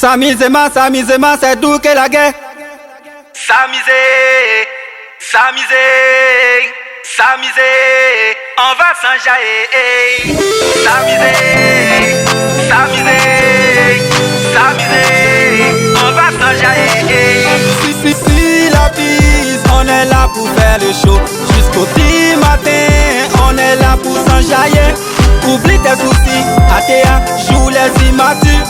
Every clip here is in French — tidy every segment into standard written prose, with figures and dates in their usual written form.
S'amuser, c'est tout que la guerre. S'amuser, s'amuser, s'amuser, on va s'enjailler. S'amuser, s'amuser, s'amuser, on va s'enjailler. Si la bise, on est là pour faire le show. Jusqu'au petit matin, on est là pour s'enjailler. Oublie tes soucis, ATA, joue les immatures.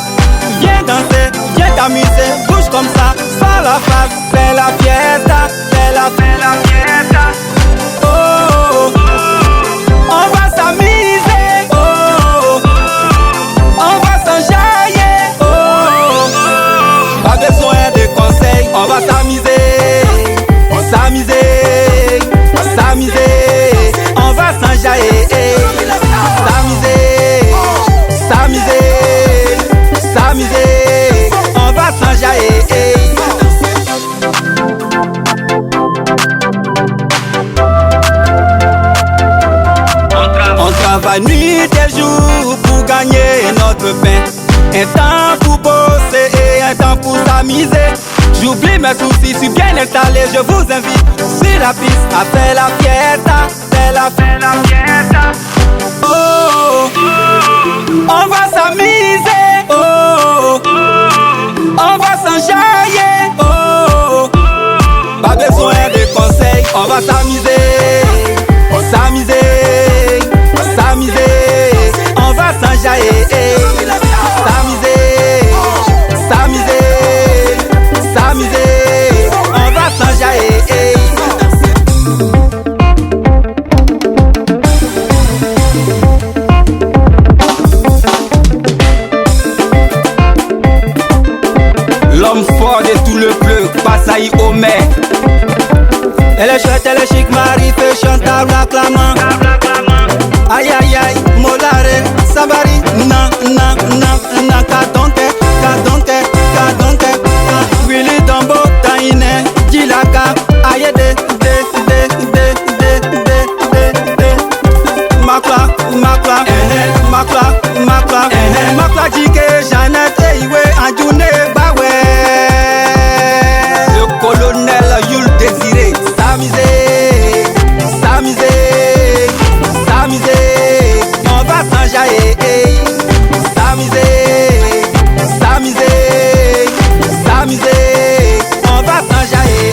Viens danser, viens t'amuser, bouge comme ça, sans la face, fais la fiesta, fais la fiesta. Oh, oh, oh, on va s'amuser, oh, oh, on va s'enjailler, oh, oh, pas besoin de conseils, on va s'amuser, s'amuser, s'amuser, on va s'enjailler, s'amuser, s'amuser, s'amuser, on va s'enjailler. On travaille nuit et jour pour gagner notre pain. Un temps pour bosser et un temps pour s'amuser. J'oublie mes soucis, suis bien installé, je vous invite sur la piste à faire la fiesta, faire la fiesta. Oh, oh, oh, on va s'amuser, oh, oh, oh, on va s'enjailler, oh, oh, oh, pas besoin de conseils, on va s'amuser, s'amuser, s'amuser, on va s'enjailler, s'amuser, s'amuser, s'amuser, on va s'enjailler. L'homme fort de tout le bleu, Passaï Omer. Elle est chouette, elle est chic, Marie fait chanter l'acclamant. Aïe aïe aïe, molare, sabari, na na na na, kadonte, kadonte, kadonte. Willy Dombo, taine, dilaka, aïe de, makla, makla, makla, makla, makla jike, Jeannette, Eiwe, Anjoune, Bawe. Le colonel Yul Désiré, s'amuser, s'amuser, s'amuser, on va s'enjailler. S'amuser, s'amuser, s'amuser, on va s'enjailler.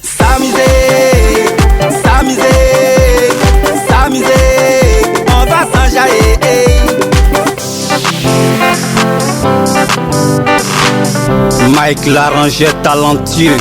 S'amuser, s'amuser, s'amuser, on va s'enjailler. Mike Larranger talentueux.